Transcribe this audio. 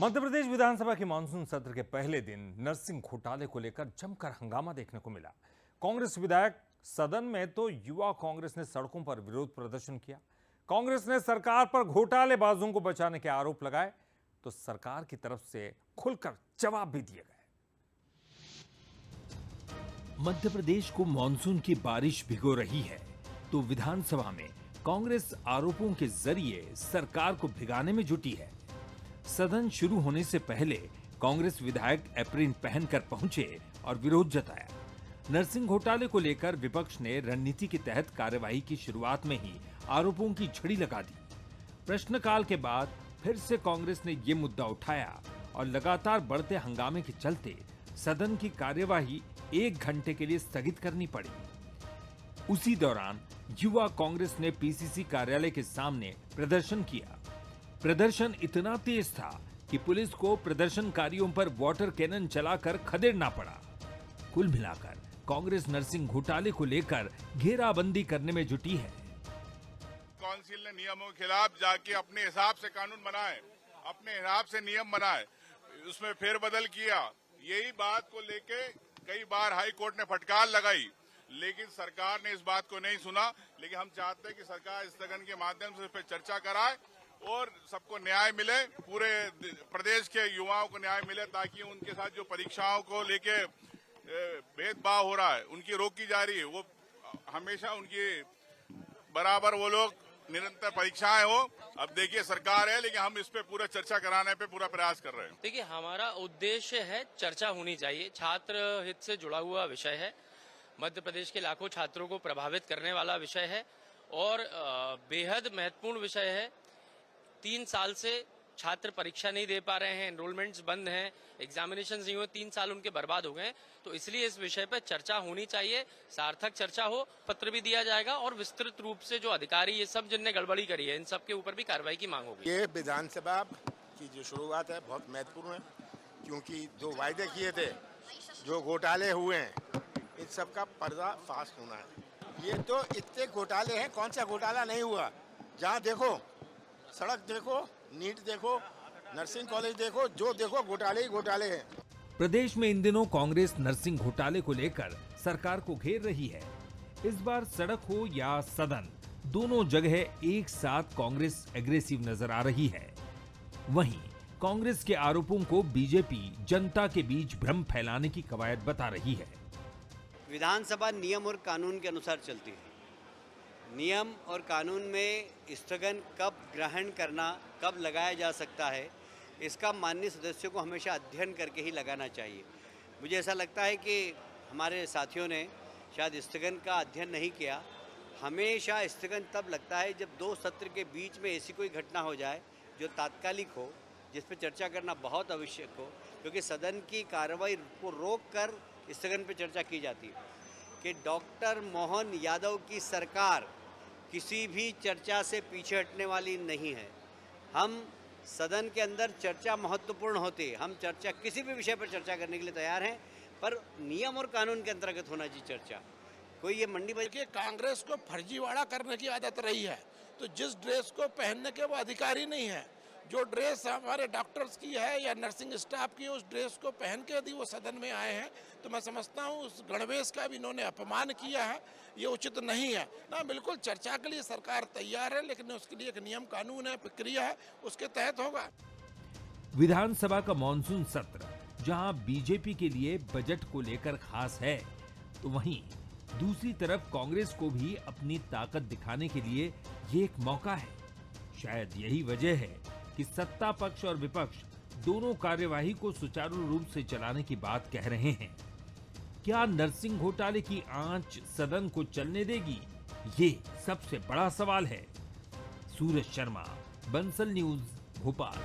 मध्य प्रदेश विधानसभा के मानसून सत्र के पहले दिन नरसिंह घोटाले को लेकर जमकर हंगामा देखने को मिला। कांग्रेस विधायक सदन में तो युवा कांग्रेस ने सड़कों पर विरोध प्रदर्शन किया। कांग्रेस ने सरकार पर घोटालेबाजों को बचाने के आरोप लगाए तो सरकार की तरफ से खुलकर जवाब भी दिए गए। मध्य प्रदेश को मानसून की बारिश भिगो रही है तो विधानसभा में कांग्रेस आरोपों के जरिए सरकार को भिगाने में जुटी है। सदन शुरू होने से पहले कांग्रेस विधायक एप्रिन पहनकर पहुंचे और विरोध जताया। नरसिंह घोटाले को लेकर विपक्ष ने रणनीति के तहत कार्यवाही की शुरुआत में ही आरोपों की झड़ी लगा दी। प्रश्नकाल के बाद फिर से कांग्रेस ने ये मुद्दा उठाया और लगातार बढ़ते हंगामे के चलते सदन की कार्यवाही 1 घंटे के लिए स्थगित करनी पड़ी। उसी दौरान युवा कांग्रेस ने पीसीसी कार्यालय के सामने प्रदर्शन किया। प्रदर्शन इतना तेज था कि पुलिस को प्रदर्शनकारियों पर वाटर कैनन चलाकर खदेड़ना पड़ा। कुल मिलाकर कांग्रेस नरसिंह घोटाले को लेकर घेराबंदी करने में जुटी है। काउंसिल ने नियमों के खिलाफ जाके अपने हिसाब से कानून बनाए, अपने हिसाब से नियम बनाए, उसमें फेरबदल किया। यही बात को लेके कई बार हाई कोर्ट ने फटकार लगाई, लेकिन सरकार ने इस बात को नहीं सुना। लेकिन हम चाहते हैं कि सरकार स्थगन के माध्यम से इस पर चर्चा कराए और सबको न्याय मिले, पूरे प्रदेश के युवाओं को न्याय मिले, ताकि उनके साथ जो परीक्षाओं को लेके भेदभाव हो रहा है उनकी रोकी जा रही है, वो हमेशा उनकी बराबर वो लोग निरंतर परीक्षाएं हो। अब देखिए सरकार है, लेकिन हम इस पे पूरा चर्चा कराने पे पूरा प्रयास कर रहे हैं। देखिए हमारा उद्देश्य है चर्चा होनी चाहिए, छात्र हित से जुड़ा हुआ विषय है, मध्य प्रदेश के लाखों छात्रों को प्रभावित करने वाला विषय है और बेहद महत्वपूर्ण विषय है। 3 साल से छात्र परीक्षा नहीं दे पा रहे हैं, एनरोलमेंट्स बंद हैं, एग्जामिनेशंस नहीं हुए, 3 साल उनके बर्बाद हो गए। तो इसलिए इस विषय पर चर्चा होनी चाहिए, सार्थक चर्चा हो, पत्र भी दिया जाएगा और विस्तृत रूप से जो अधिकारी ये सब जिनने गड़बड़ी करी है इन सब के ऊपर भी कार्रवाई की मांग होगी। ये विधानसभा की जो शुरुआत है बहुत महत्वपूर्ण है, क्योंकि जो वायदे किए थे, जो घोटाले हुए हैं, इन सब का पर्दाफाश होना है। ये तो इतने घोटाले हैं, कौन सा घोटाला नहीं हुआ? जहाँ देखो सड़क देखो, नीट देखो, नर्सिंग कॉलेज देखो, जो देखो घोटाले ही घोटाले हैं। प्रदेश में इन दिनों कांग्रेस नरसिंह घोटाले को लेकर सरकार को घेर रही है। इस बार सड़क हो या सदन, दोनों जगह एक साथ कांग्रेस एग्रेसिव नजर आ रही है। वहीं कांग्रेस के आरोपों को बीजेपी जनता के बीच भ्रम फैलाने की कवायद बता रही है। विधानसभा नियम और कानून के अनुसार चलती है। नियम और कानून में स्थगन कब ग्रहण करना, कब लगाया जा सकता है, इसका माननीय सदस्यों को हमेशा अध्ययन करके ही लगाना चाहिए। मुझे ऐसा लगता है कि हमारे साथियों ने शायद स्थगन का अध्ययन नहीं किया। हमेशा स्थगन तब लगता है जब 2 सत्र के बीच में ऐसी कोई घटना हो जाए जो तात्कालिक हो, जिस पर चर्चा करना बहुत आवश्यक हो, क्योंकि सदन की कार्रवाई को रोक कर स्थगन पर चर्चा की जाती है। कि डॉक्टर मोहन यादव की सरकार किसी भी चर्चा से पीछे हटने वाली नहीं है। हम सदन के अंदर चर्चा महत्वपूर्ण होती है, हम चर्चा किसी भी विषय पर चर्चा करने के लिए तैयार हैं, पर नियम और कानून के अंतर्गत होना चाहिए चर्चा। कोई ये मंडी कि कांग्रेस को फर्जीवाड़ा करने की आदत रही है, तो जिस ड्रेस को पहनने के वो अधिकारी नहीं है, जो ड्रेस हमारे डॉक्टर्स की है या नर्सिंग स्टाफ की, उस ड्रेस को पहन के यदि वो सदन में आए हैं तो मैं समझता हूँ उस गणवेश का भी इन्होंने अपमान किया है, ये उचित नहीं है ना। बिल्कुल चर्चा के लिए सरकार तैयार है, लेकिन उसके लिए एक नियम कानून है, प्रक्रिया है, उसके तहत होगा। विधानसभा का मानसून सत्र जहां बीजेपी के लिए बजट को लेकर खास है, तो वहीं दूसरी तरफ कांग्रेस को भी अपनी ताकत दिखाने के लिए ये एक मौका है। शायद यही वजह है कि सत्ता पक्ष और विपक्ष दोनों कार्यवाही को सुचारू रूप से चलाने की बात कह रहे हैं। क्या नरसिंह घोटाले की आंच सदन को चलने देगी? ये सबसे बड़ा सवाल है। सूरज शर्मा, बंसल न्यूज, भोपाल।